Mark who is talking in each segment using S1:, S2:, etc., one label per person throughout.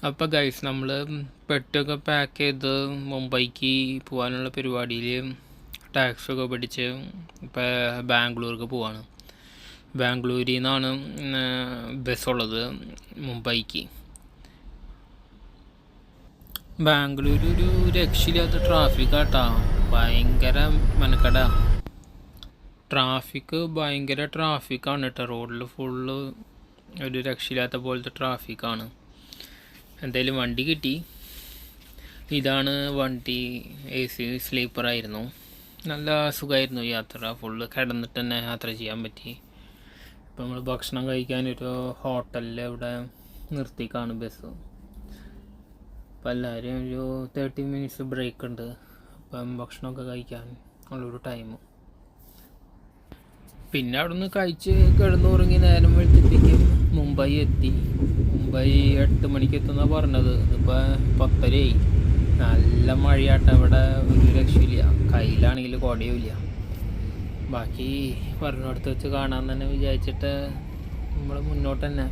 S1: അപ്പോൾ ഗൈസ് നമ്മൾ പെട്ടൊക്കെ പാക്ക് ചെയ്ത് മുംബൈക്ക് പോകാനുള്ള പരിപാടിയിൽ ടാക്സൊക്കെ പിടിച്ച് ഇപ്പോൾ ബാംഗ്ലൂർക്ക് പോവാണ്. ബാംഗ്ലൂരിൽ നിന്നാണ് ബസ്സുള്ളത് മുംബൈക്ക്. ബാംഗ്ലൂർ ഒരു രക്ഷയില്ലാത്ത ട്രാഫിക്കാട്ടാ, ഭയങ്കര മെനക്കടാ. ഭയങ്കര ട്രാഫിക്കാണ് കേട്ടോ. റോഡിൽ ഫുള്ള് ഒരു രക്ഷയില്ലാത്ത പോലത്തെ ട്രാഫിക്കാണ്. എന്തായാലും വണ്ടി കിട്ടി. ഇതാണ് വണ്ടി. AC സ്ലീപ്പറായിരുന്നു. നല്ല സുഖമായിരുന്നു യാത്ര. ഫുള്ള് കിടന്നിട്ട് തന്നെ യാത്ര ചെയ്യാൻ പറ്റി. ഇപ്പം നമ്മൾ ഭക്ഷണം കഴിക്കാനൊരു ഹോട്ടലിൽ ഇവിടെ നിർത്തിക്കാണ് ബസ്. അപ്പം എല്ലാവരും ഒരു 30 മിനിറ്റ്സ് ബ്രേക്ക് ഉണ്ട്. അപ്പം ഭക്ഷണമൊക്കെ കഴിക്കാൻ ഉള്ളൊരു ടൈം. പിന്നെ അവിടെ നിന്ന് കഴിച്ച് കിടന്നുറങ്ങി നേരം വെളുത്തിട്ടേക്കും മുംബൈ എത്തി. മുംബൈ 8 മണിക്ക് എത്തുന്നാണ് പറഞ്ഞത്. ഇതിപ്പോൾ 10:30. നല്ല മഴയാട്ട ഇവിടെ, ഒരു രക്ഷയില്ല. കയ്യിലാണെങ്കിൽ കുടയുമില്ല. ബാക്കി പറഞ്ഞിടത്ത് വെച്ച് കാണാൻ തന്നെ വിചാരിച്ചിട്ട് നമ്മൾ മുന്നോട്ട് തന്നെ.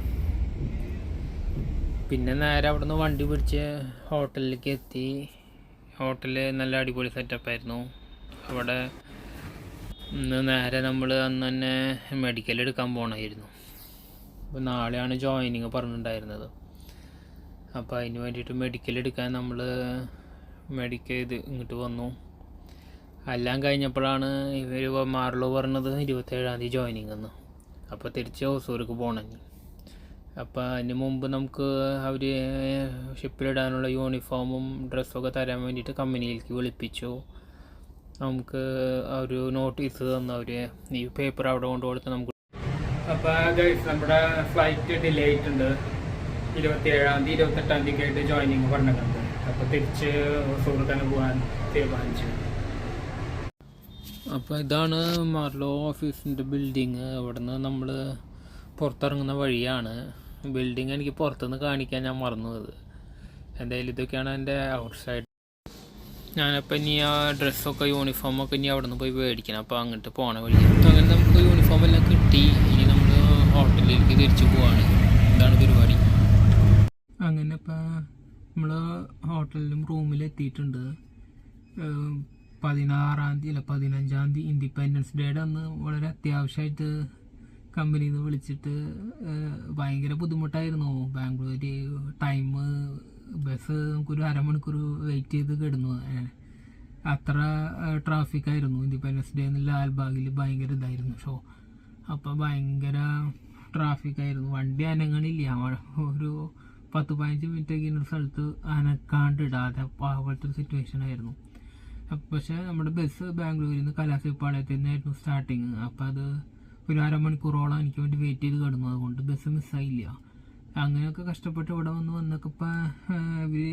S1: പിന്നെ നേരെ അവിടെ നിന്ന് വണ്ടി പിടിച്ച് ഹോട്ടലിലേക്ക് എത്തി. ഹോട്ടൽ നല്ല അടിപൊളി സെറ്റപ്പായിരുന്നു. അവിടെ ഇന്ന് നേരെ നമ്മൾ അന്ന് തന്നെ മെഡിക്കൽ എടുക്കാൻ പോകണമായിരുന്നു. അപ്പോൾ നാളെയാണ് ജോയിനിങ് പറഞ്ഞിട്ടുണ്ടായിരുന്നത്. അപ്പോൾ അതിന് വേണ്ടിയിട്ട് മെഡിക്കൽ എടുക്കാൻ നമ്മൾ ഇങ്ങോട്ട് വന്നു. എല്ലാം കഴിഞ്ഞപ്പോഴാണ് ഇവർ മാർലോ പറഞ്ഞത് 27-ാം തീയതി ജോയിനിങ് എന്ന്. അപ്പോൾ തിരിച്ച് ഹൊസൂർക്ക് പോകണം. അപ്പോൾ അതിന് മുമ്പ് നമുക്ക് അവർ ഷിപ്പിലിടാനുള്ള യൂണിഫോമും ഡ്രസ്സൊക്കെ തരാൻ വേണ്ടിയിട്ട് കമ്പനിയിലേക്ക് വിളിപ്പിച്ചു. നമുക്ക് ഒരു നോട്ടീസ് തന്നു അവർ. ഈ പേപ്പർ അവിടെ കൊണ്ട് കൊടുത്ത് നമുക്ക്. അപ്പോൾ ഗൈസ്, നമ്മുടെ ഫ്ലൈറ്റ് ഡിലേ ആയിട്ടുണ്ട്. 27-ാം തീയതി 28-ാം തീയതി ആയിട്ട് ജോയിനിങ് പറഞ്ഞിട്ടുണ്ട്. അപ്പോൾ തിരിച്ച് ഹൊസൂർക്ക് തന്നെ പോകാൻ തീരുമാനിച്ചു. അപ്പോൾ ഇതാണ് മാർലോ ഓഫീസിൻ്റെ ബിൽഡിങ്. അവിടെ നിന്ന് നമ്മൾ പുറത്തിറങ്ങുന്ന വഴിയാണ്. ബിൽഡിങ് എനിക്ക് പുറത്തുനിന്ന് കാണിക്കാൻ ഞാൻ മറന്നത്. എന്തായാലും ഇതൊക്കെയാണ് എൻ്റെ ഔട്ട് സൈഡ്. ഞാനപ്പോൾ ഇനി ആ ഡ്രസ്സൊക്കെ യൂണിഫോമൊക്കെ ഇനി അവിടെ നിന്ന് പോയി മേടിക്കണം. അപ്പോൾ അങ്ങോട്ട് പോകണ വഴി. അങ്ങനെ നമുക്ക് യൂണിഫോമെല്ലാം കിട്ടി. ഇനി നമ്മൾ ഹോട്ടലിലേക്ക് തിരിച്ചു പോവാണ്. ഇതാണ് പരിപാടി. അങ്ങനെ ഇപ്പോൾ നമ്മൾ ഹോട്ടലിലും റൂമിലെത്തിയിട്ടുണ്ട്. 16-ാം തീയതി അല്ല 15-ാം തീയതി ഇൻഡിപെൻഡൻസ് ഡേയുടെ അന്ന് വളരെ അത്യാവശ്യമായിട്ട് കമ്പനിയിൽ നിന്ന് വിളിച്ചിട്ട് ഭയങ്കര ബുദ്ധിമുട്ടായിരുന്നു. ബാംഗ്ലൂർ ടൈം ബസ് നമുക്കൊരു അരമണിക്കൂർ വെയിറ്റ് ചെയ്ത് കിടന്നു. അത്ര ട്രാഫിക്കായിരുന്നു. ഇൻഡിപെൻഡൻസ് ഡേ എന്ന് ലാൽബാഗിൽ ഭയങ്കര ഇതായിരുന്നു ഷോ. അപ്പോൾ ഭയങ്കര ട്രാഫിക്കായിരുന്നു. വണ്ടി അനങ്ങണില്ല. ഒരു 10-15 മിനിറ്റൊക്കെ ഇന്ന സ്ഥലത്ത് അനക്കാണ്ടിടാതെ പോലത്തെ ഒരു സിറ്റുവേഷൻ ആയിരുന്നു. പക്ഷേ നമ്മുടെ ബസ് ബാംഗ്ലൂരിൽ നിന്ന് കലാസിപ്പാളയത്തിൽ നിന്നായിരുന്നു സ്റ്റാർട്ടിങ്. അപ്പോൾ അത് ഒരു അരമണിക്കൂറോളം എനിക്ക് വേണ്ടി വെയിറ്റ് ചെയ്ത് കിടന്നു. അതുകൊണ്ട് ബസ് മിസ്സായില്ല. അങ്ങനെയൊക്കെ കഷ്ടപ്പെട്ട് ഇവിടെ വന്നൊക്കെ ഇപ്പോൾ ഇവർ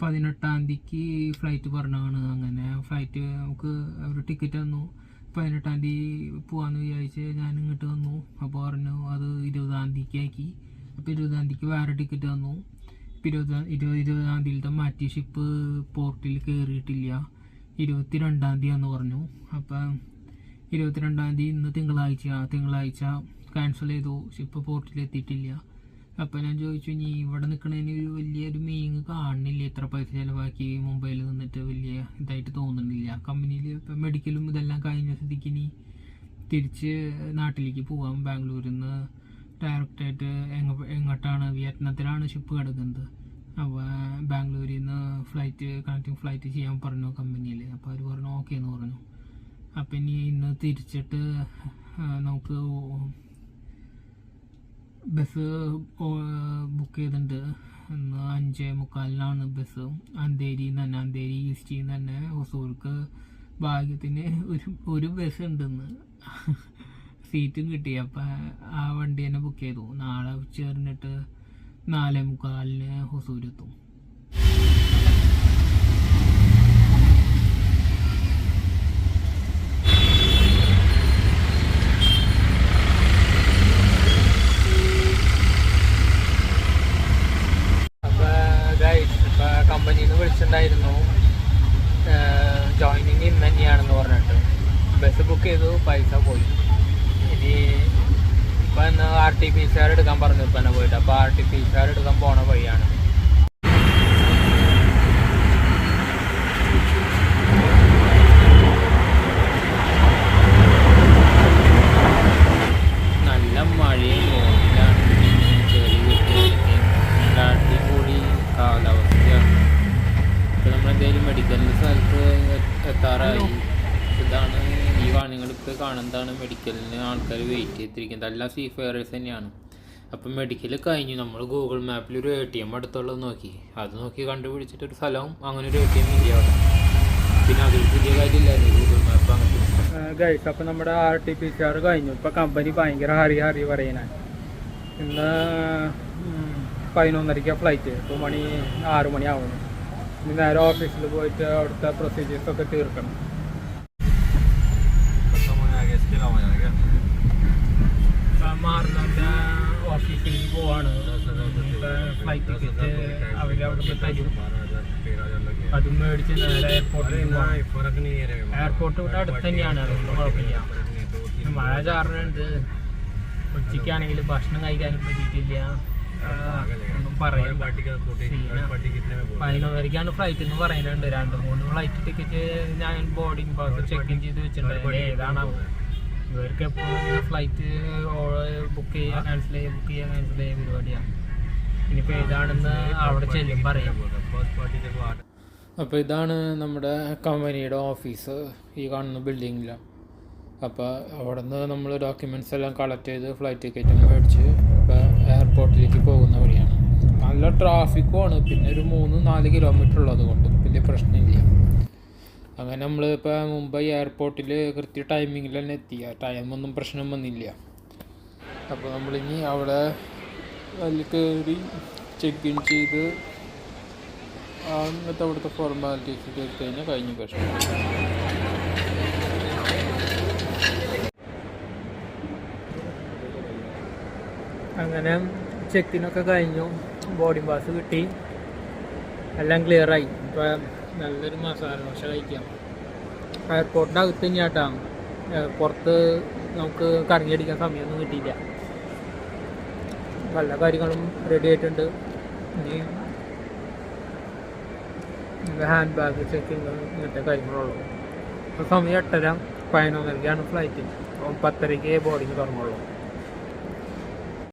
S1: 18-ാം തീയതിക്ക് ഫ്ലൈറ്റ് പറഞ്ഞാണ്. അങ്ങനെ ഫ്ലൈറ്റ് നമുക്ക് ഒരു ടിക്കറ്റ് തന്നു. 18-ാം തീയതി പോകാമെന്ന് വിചാരിച്ച് ഞാൻ ഇങ്ങോട്ട് വന്നു. അപ്പോൾ പറഞ്ഞു അത് 20-ാം തീയതിക്ക് ആക്കി. അപ്പോൾ 20-ാം തീയതിക്ക് വേറെ ടിക്കറ്റ് തന്നു. 20-ാം തീയതിയിലത്തെ മാറ്റി ഷിപ്പ് പോർട്ടിൽ കയറിയിട്ടില്ല. 22-ാം തീയതിയാണെന്ന് പറഞ്ഞു. അപ്പം 22-ാം തീയതി ഇന്ന് തിങ്കളാഴ്ച ക്യാൻസൽ ചെയ്തു. ഷിപ്പ് പോർട്ടിലെത്തിയിട്ടില്ല. അപ്പോൾ ഞാൻ ചോദിച്ചു, ഇനി ഇവിടെ നിൽക്കണതിന് ഒരു വലിയൊരു മീനിങ് കാണുന്നില്ല. ഇത്ര പൈസ ചിലവാക്കി മുംബൈയിൽ നിന്നിട്ട് വലിയ ഇതായിട്ട് തോന്നുന്നില്ല. കമ്പനിയിൽ ഇപ്പം മെഡിക്കലും ഇതെല്ലാം കഴിഞ്ഞ സ്ഥിതിക്ക് ഇനി തിരിച്ച് നാട്ടിലേക്ക് പോകാം. ബാംഗ്ലൂരിൽ നിന്ന് ഡയറക്റ്റായിട്ട് എങ്ങോട്ടാണ്, വിയറ്റ്നാത്തിലാണ് ഷിപ്പ് കിടക്കുന്നത്. അപ്പോൾ ബാംഗ്ലൂരിൽ നിന്ന് കണക്റ്റിംഗ് ഫ്ലൈറ്റ് ചെയ്യാൻ പറഞ്ഞു കമ്പനിയിൽ. അപ്പോൾ അവർ പറഞ്ഞു ഓക്കെ എന്ന് പറഞ്ഞു. അപ്പം ഇനി ഇന്ന് തിരിച്ചിട്ട് നമുക്ക് ബസ് ബുക്ക് ചെയ്തിട്ടുണ്ട്. ഇന്ന് 5:45-നാണ് ബസ്. അന്തേരി ഈസ്റ്റിൽ നിന്ന് തന്നെ ഹൊസൂർക്ക്. ഭാഗ്യത്തിന് ഒരു ബസ് ഉണ്ടെന്ന് സീറ്റും കിട്ടി. അപ്പം ആ വണ്ടി തന്നെ ബുക്ക് ചെയ്തു. നാളെ ഉച്ചകഴിഞ്ഞിട്ട് 4:45-ന് ഹൊസൂരെത്തും. കമ്പനിയിൽ നിന്ന് വിളിച്ചിട്ടുണ്ടായിരുന്നു ജോയിനിങ് ഇന്ന് തന്നെയാണെന്ന് പറഞ്ഞിട്ട്. ബസ് ബുക്ക് ചെയ്തു, പൈസ പോയി. ഇനി ഇപ്പം RT-PCR എടുക്കാൻ പറഞ്ഞു ഇപ്പം തന്നെ പോയിട്ട്. അപ്പോൾ RT-PCR എടുക്കാൻ പോണ വഴിയാണ്. കാണുന്നതാണ് മെഡിക്കലിന് ആൾക്കാർ വെയിറ്റ് ചെയ്തിരിക്കുന്നത്. എല്ലാം സീ ഫെയറേഴ്സ് തന്നെയാണ്. അപ്പം മെഡിക്കൽ കഴിഞ്ഞു, നമ്മൾ ഗൂഗിൾ മാപ്പിൽ ഒരു ATM അടുത്തുള്ളത് നോക്കി, അത് നോക്കി കണ്ടുപിടിച്ചിട്ടൊരു സ്ഥലവും അങ്ങനെ ഒരു ATM ഇല്ല അവിടെ. പിന്നെ അതൊരു പുതിയ കാര്യമില്ലായിരുന്നു ഗൂഗിൾ മാപ്പ് അങ്ങനത്തെ ഗൈസ്. അപ്പം നമ്മുടെ RT-PCR കഴിഞ്ഞു. ഇപ്പം കമ്പനി ഭയങ്കര ഹറി പറയാനാണ്. ഇന്ന് 11:30 ഫ്ലൈറ്റ്. ഇപ്പോൾ മണി 6 മണി ആവുന്നു. ഇനി നേരെ ഓഫീസിൽ പോയിട്ട് അവിടുത്തെ പ്രൊസീജിയേഴ്സൊക്കെ തീർക്കണം. മാറുന്നവരുടെ ഓഫീസിലേക്ക് പോവാണ്. ഫ്ലൈറ്റ് ടിക്കറ്റ് അവരവിടെ തരും, അത് മേടിച്ച് നേരെ എയർപോർട്ട് ഇവിടെ അടുത്ത് തന്നെയാണ്, അതൊന്നും കുഴപ്പമില്ല. മഴ ചാറുന്നുണ്ട്. ഉച്ചയ്ക്കാണെങ്കിൽ ഭക്ഷണം കഴിക്കാനും പറ്റിയിട്ടില്ല. ഒന്നും പറയാൻ 11:30 ഫ്ലൈറ്റ് എന്ന് പറയുന്നുണ്ട്. 2-3 ഫ്ലൈറ്റ് ടിക്കറ്റ് ഞാൻ ബോർഡിംഗ് പാസ് ചെക്ക് ഇൻ ചെയ്ത് വെച്ചിട്ടുണ്ട്. ഏതാണാവോ ഇവർക്ക് എപ്പോഴും ഫ്ലൈറ്റ് ബുക്ക് ചെയ്യുക ക്യാൻസൽ ചെയ്യുക പരിപാടിയാണ്. ഇനിയിപ്പോൾ ഏതാണെന്ന് അവിടെ ചെല്ലും പറയാം. അപ്പോൾ ഇതാണ് നമ്മുടെ കമ്പനിയുടെ ഓഫീസ്, ഈ കാണുന്ന ബിൽഡിങ്ങിലാണ്. അപ്പോൾ അവിടെ നിന്ന് നമ്മൾ ഡോക്യുമെൻറ്റ്സ് എല്ലാം കളക്ട് ചെയ്ത് ഫ്ലൈറ്റ് ടിക്കറ്റ് മേടിച്ച് ഇപ്പോൾ എയർപോർട്ടിലേക്ക് പോകുന്ന വഴിയാണ്. നല്ല ട്രാഫിക്കുമാണ്, പിന്നെ ഒരു 3-4 കിലോമീറ്റർ ഉള്ളത് കൊണ്ട് വലിയ പ്രശ്നമില്ല. അങ്ങനെ നമ്മളിപ്പോൾ മുംബൈ എയർപോർട്ടിൽ കൃത്യ ടൈമിങ്ങിൽ തന്നെ എത്തി. ടൈമൊന്നും പ്രശ്നം വന്നില്ല. അപ്പോൾ നമ്മളിനി അവിടെ കയറി ചെക്ക് ഇൻ ചെയ്ത് അങ്ങനത്തെ അവിടുത്തെ ഫോർമാലിറ്റീസ് ചെയ്ത് കഴിഞ്ഞാൽ കഴിഞ്ഞ പ്രശ്നം. അങ്ങനെ ചെക്കിനൊക്കെ കഴിഞ്ഞു, ബോർഡിംഗ് പാസ് കിട്ടി, എല്ലാം ക്ലിയറായി. ഇപ്പോൾ നല്ലൊരു മസാല ദോശ കഴിക്കാം. എയർപോർട്ടിൻ്റെ അകത്ത് തന്നെയാട്ടാണ്, പുറത്ത് നമുക്ക് കറങ്ങിയടിക്കാൻ സമയമൊന്നും കിട്ടിയില്ല. പല കാര്യങ്ങളും റെഡി ആയിട്ടുണ്ട്. ഇനി ഹാൻഡ് ബാഗ് ചെക്കിങ് ഇങ്ങനത്തെ കാര്യങ്ങളുള്ളൂ. ഇപ്പോൾ സമയം 8:30, 11:30 ഫ്ലൈറ്റ്. 10:30 ബോർഡിങ് തുടങ്ങുള്ളൂ.